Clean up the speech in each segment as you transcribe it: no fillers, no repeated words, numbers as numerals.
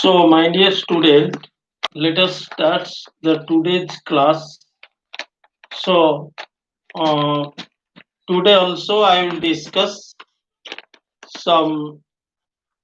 So, my dear student, let us start the today's class. So, uh, today also I will discuss some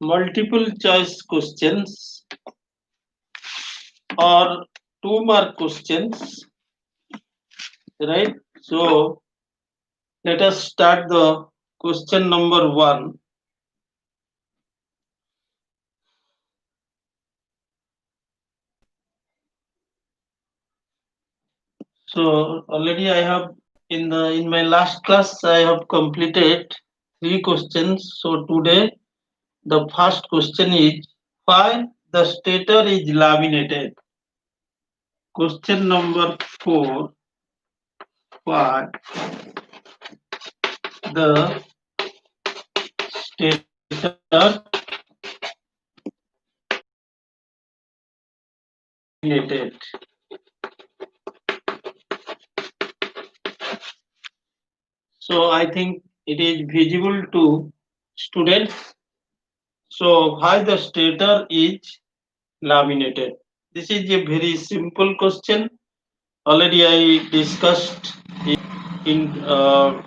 multiple choice questions or 2 mark questions, right? So, let us start the question number 1. So, already I have in my last class I have completed 3 questions. So, today the first question is why the stator is laminated. Question number 4. Why the stator laminated. So I think it is visible to students. So why the stator is laminated? This is a very simple question. Already I discussed in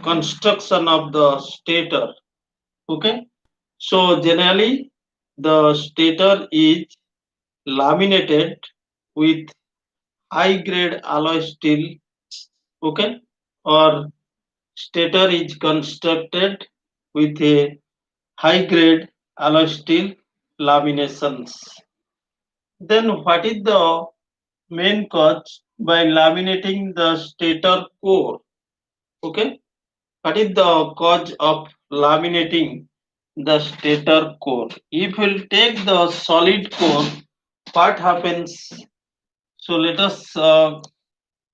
construction of the stator. Okay. So generally the stator is laminated with high grade alloy steel, okay, or stator is constructed with a high grade alloy steel laminations. Then what is the main cause by laminating the stator core? Okay, what is the cause of laminating the stator core? If we'll take the solid core, what happens? So let us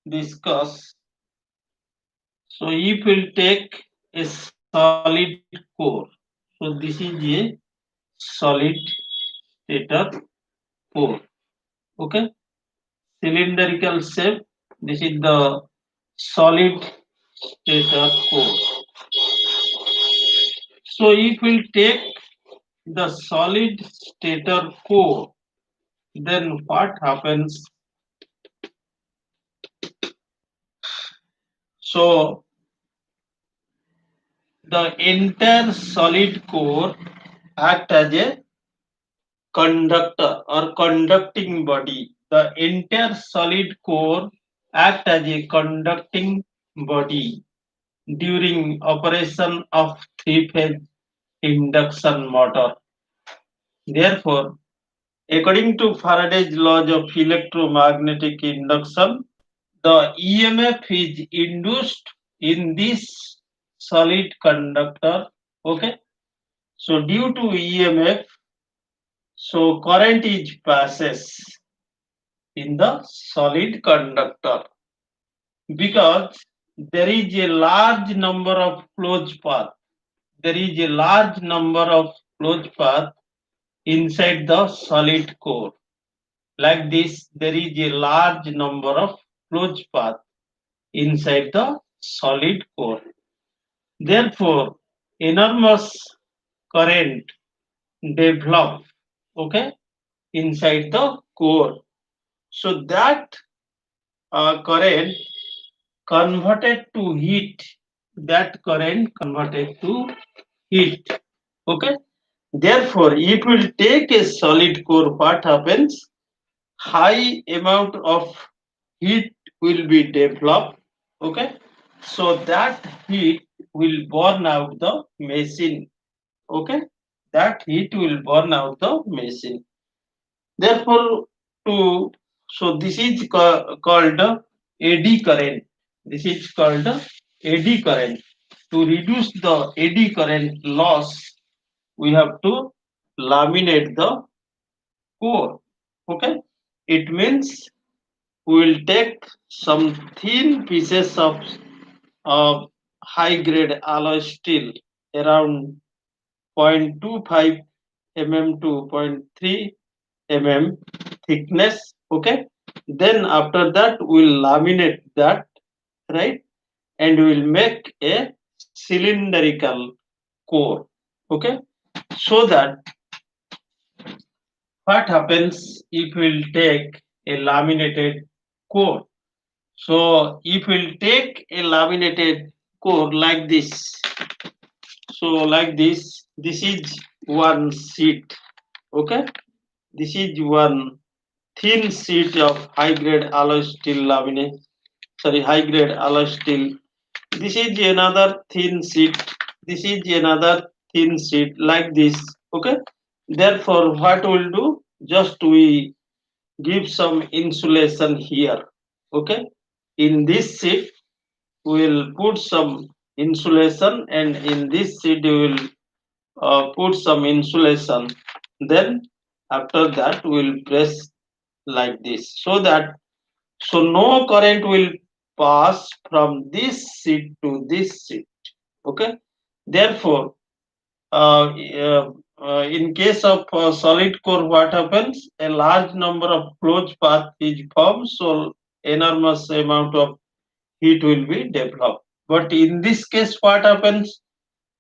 discuss. So if we'll take a solid core, so this is a solid stator core. Okay, cylindrical shape. This is the solid stator core. So if we'll take the solid stator core, then what happens? So the entire solid core act as a conductor or conducting body. The entire solid core act as a conducting body during operation of three-phase induction motor. Therefore, according to Faraday's laws of electromagnetic induction, the EMF is induced in this solid conductor. Okay. So due to EMF, so current is passes in the solid conductor because there is a large number of closed path. There is a large number of closed path inside the solid core. Like this, there is a large number of closed path inside the solid core. Therefore, enormous current develop, okay, inside the core. So that current converted to heat. That current converted to heat. Okay. Therefore, if we take a solid core, what happens? High amount of heat will be developed. Okay. So that heat will burn out the machine. Okay. That heat will burn out the machine. Therefore, to so this is called eddy current. This is called eddy current. To reduce the eddy current loss, we have to laminate the core. Okay, it means we will take some thin pieces of high grade alloy steel around 0.25 mm to 0.3 mm thickness. Okay, then after that we'll laminate that, right, and we'll make a cylindrical core. Okay, so that what happens if we'll take a laminated core? So if we'll take a laminated core like this, so like this is one sheet, okay? This is one thin sheet of high grade alloy steel laminate, sorry, high grade alloy steel. This is another thin sheet. This is another thin sheet like this, okay? Therefore, what we'll do? Just we give some insulation here, okay? In this sheet, we'll put some insulation, and in this sheet, we will put some insulation. Then after that, we'll press like this, so that so no current will pass from this sheet to this sheet, okay? Therefore, in case of solid core, what happens? A large number of closed path is formed, so enormous amount of heat will be developed. But in this case, what happens?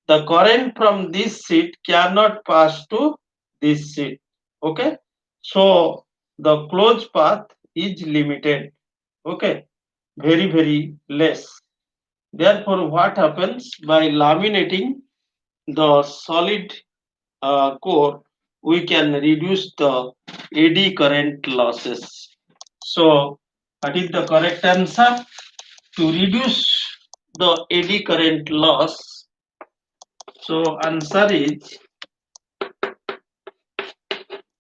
The current from this sheet cannot pass to this sheet, okay? So the closed path is limited, okay? Very less. Therefore, what happens? By laminating the solid core, we can reduce the eddy current losses. So, what is the correct answer? To reduce the eddy current loss, so answer is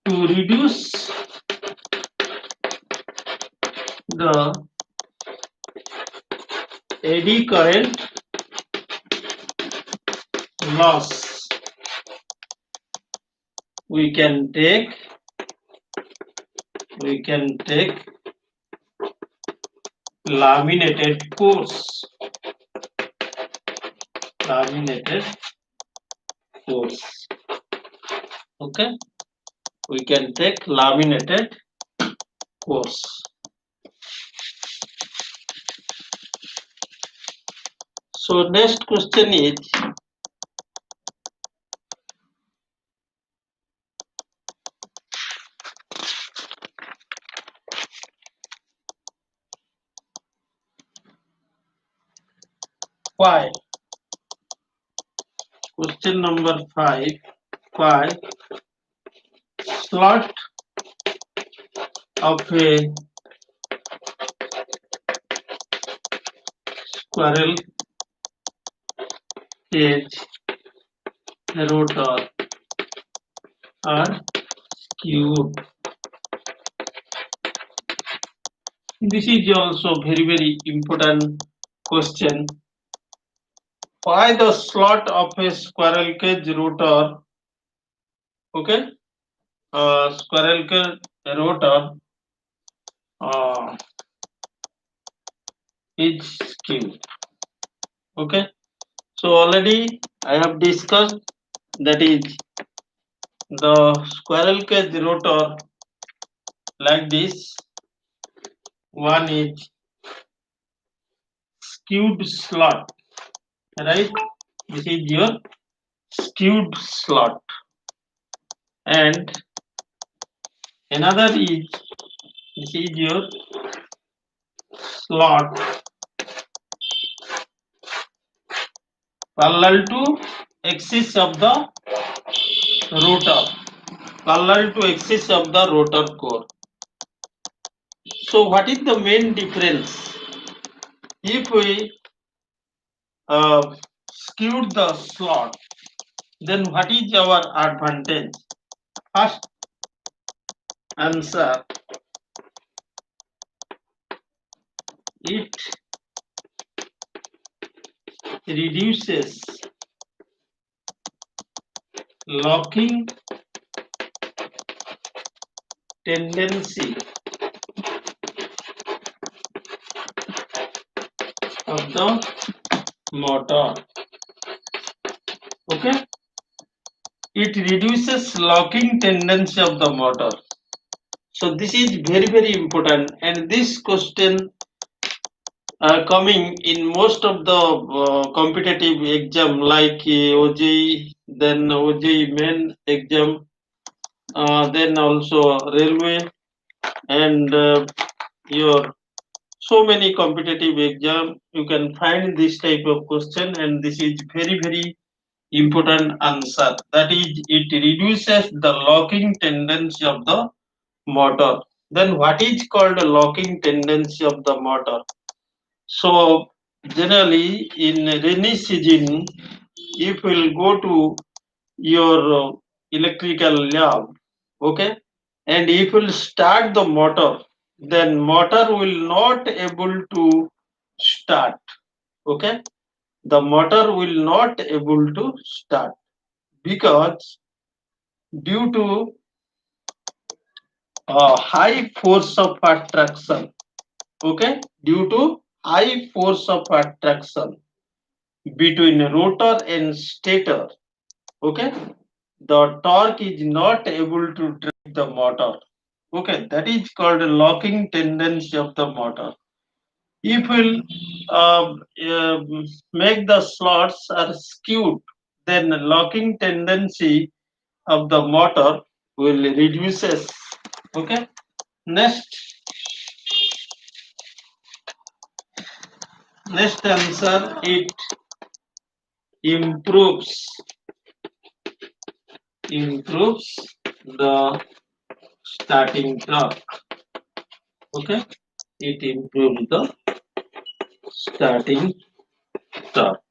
to reduce the eddy current loss, we can take laminated cores. Laminated cores. Okay, we can take laminated cores. So next question is, why? Question number 5. Why slot of a squirrel cage rotor are skewed? This is also very important question. Why the slot of a squirrel cage rotor, okay, squirrel cage rotor is skewed? Okay, so already I have discussed, that is the squirrel cage rotor like this. One is skewed slot, right? This is your skewed slot, and another is, this is your slot parallel to axis of the rotor, parallel to axis of the rotor core. So what is the main difference? If we skewed the slot, then what is our advantage? First answer, it reduces locking tendency of the motor. Okay, it reduces locking tendency of the motor. So this is very important, and this question coming in most of the competitive exam like OJE, then OJE main exam, then also railway, and your so many competitive exam you can find this type of question, and this is very important answer. That is, it reduces the locking tendency of the motor. Then what is called a locking tendency of the motor? So generally in rainy season, if we'll go to your electrical lab, okay, and if we'll start the motor, then motor will not able to start, okay, the motor will not able to start because due to high force of attraction, okay, due to high force of attraction between rotor and stator, okay, the torque is not able to drive the motor, okay, that is called a locking tendency of the motor. If we'll uh, uh, make the slots are skewed, then locking tendency of the motor will reduces, okay. Next next answer, it improves the starting torque, okay, it improves the starting torque,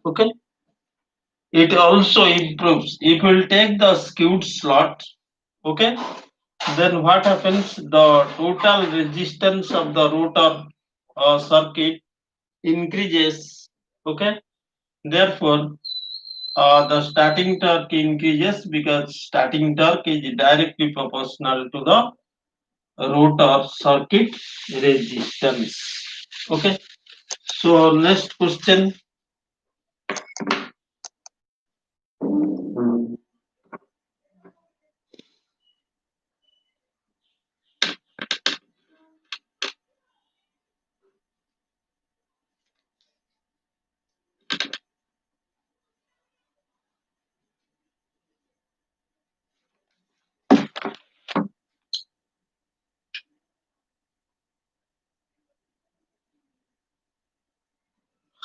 okay. It also improves if we'll take the skewed slot, okay, then what happens, the total resistance of the rotor circuit increases, okay. Therefore the starting torque increases because starting torque is directly proportional to the rotor circuit resistance, okay. So next question,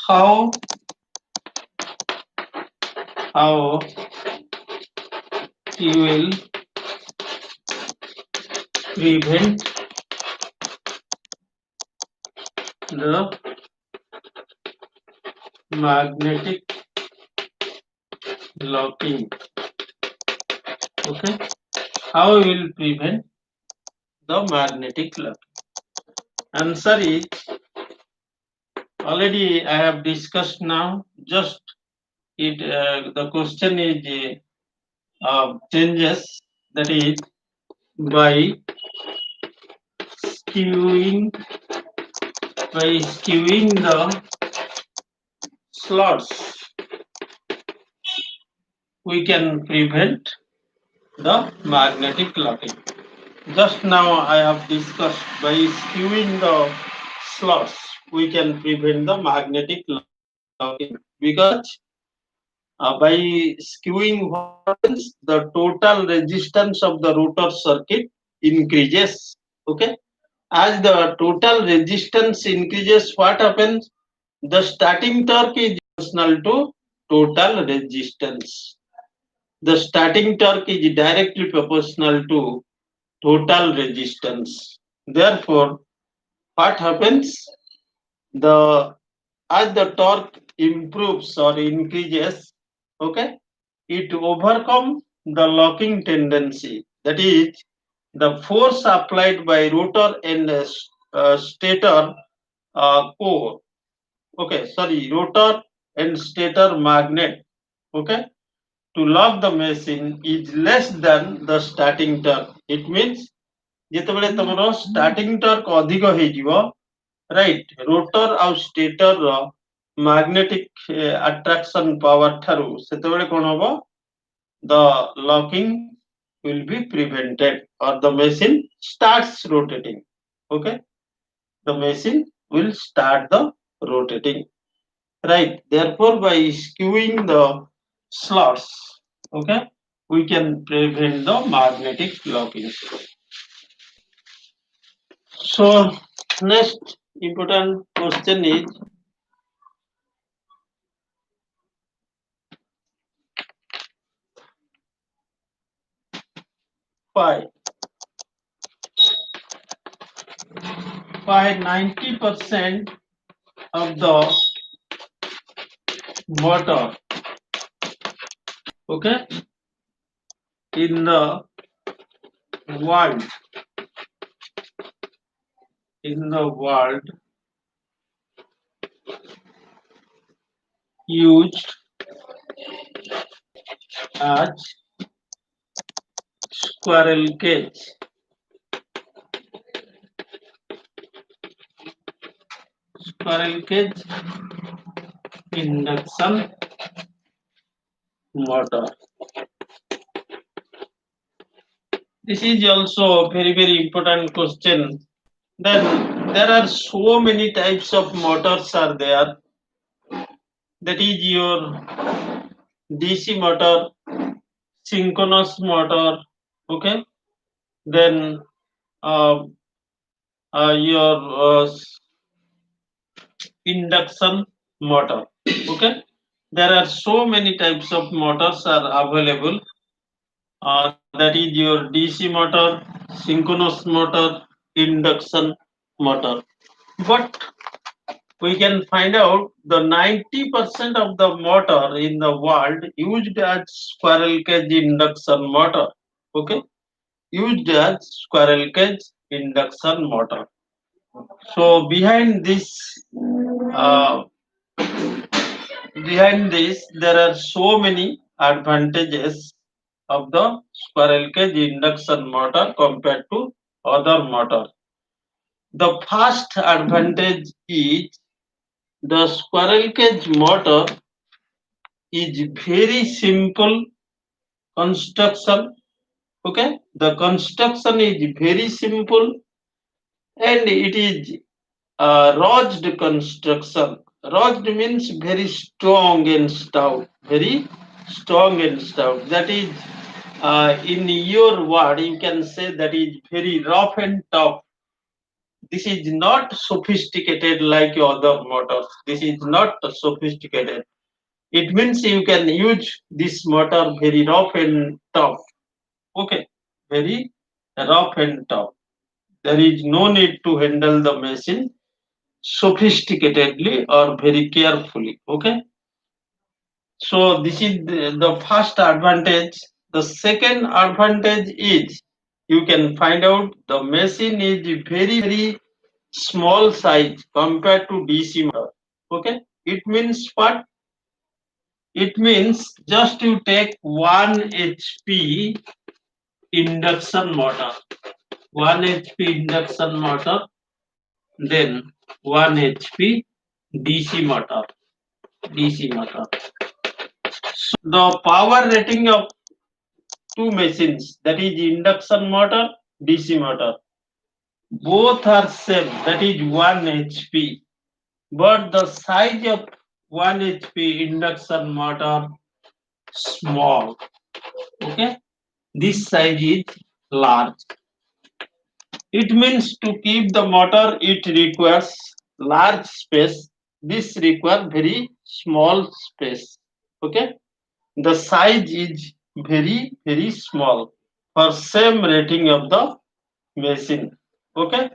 how how you will prevent the magnetic locking, okay, how we will prevent the magnetic locking? Answer is already I have discussed now, just it the question is changes, that is by skewing skewing the slots we can prevent the magnetic locking. Just now I have discussed by skewing the slots we can prevent the magnetic locking because by skewing what happens, the total resistance of the rotor circuit increases, okay. As the total resistance increases, what happens, the starting torque is proportional to total resistance. The starting torque is directly proportional to total resistance. Therefore, what happens? The as the torque improves or increases, okay, it overcomes the locking tendency. That is, the force applied by rotor and stator core. Okay, sorry, rotor and stator magnet. Okay, to lock the machine is less than the starting torque. It means ଯେତେବେଳେ ତମର starting torque ଅଧିକ ହେଇଯିବ, right, rotor ଆଉ stator ର magnetic attraction power ଠାରୁ ସେତେବେଳେ କଣ ହବ, the locking will be prevented or the machine starts rotating, okay, the machine will start the rotating, right. Therefore by skewing the slots, okay, we can prevent the magnetic locking. So next important question is why 90% of the motor, okay, in the world world used as squirrel cage. Squirrel cage induction motor. This is also a very important question. Then there are so many types of motors are there. That is your DC motor, synchronous motor, okay. Then uh, your induction motor, okay. There are so many types of motors are available. That is your DC motor, synchronous motor, induction motor. But we can find out the 90% of the motor in the world used as squirrel cage induction motor. Okay, used as squirrel cage induction motor. So uh, behind this, there are so many advantages of the squirrel cage induction motor compared to other motor. The first advantage is the squirrel cage motor is very simple construction. Okay, the construction is very simple and it is rodged construction. Rodged means very strong and stout, very strong and stout. That is, in your word, you can say that is very rough and tough. This is not sophisticated like other motors. This is not sophisticated. It means you can use this motor very rough and tough. Okay, very rough and tough. There is no need to handle the machine sophisticatedly or very carefully. Okay, so this is the first advantage. The second advantage is you can find out the machine is very small size compared to DC motor. Okay, it means what? It means just you take 1 HP induction motor, 1 HP induction motor, then 1 HP DC motor, DC motor. So the power rating of two machines, that is induction motor, DC motor, both are same, that is 1 HP. But the size of 1 HP induction motor small. Okay, this size is large. It means to keep the motor, it requires large space. This requires very small space. Okay, the size is very small for same rating of the machine. Okay,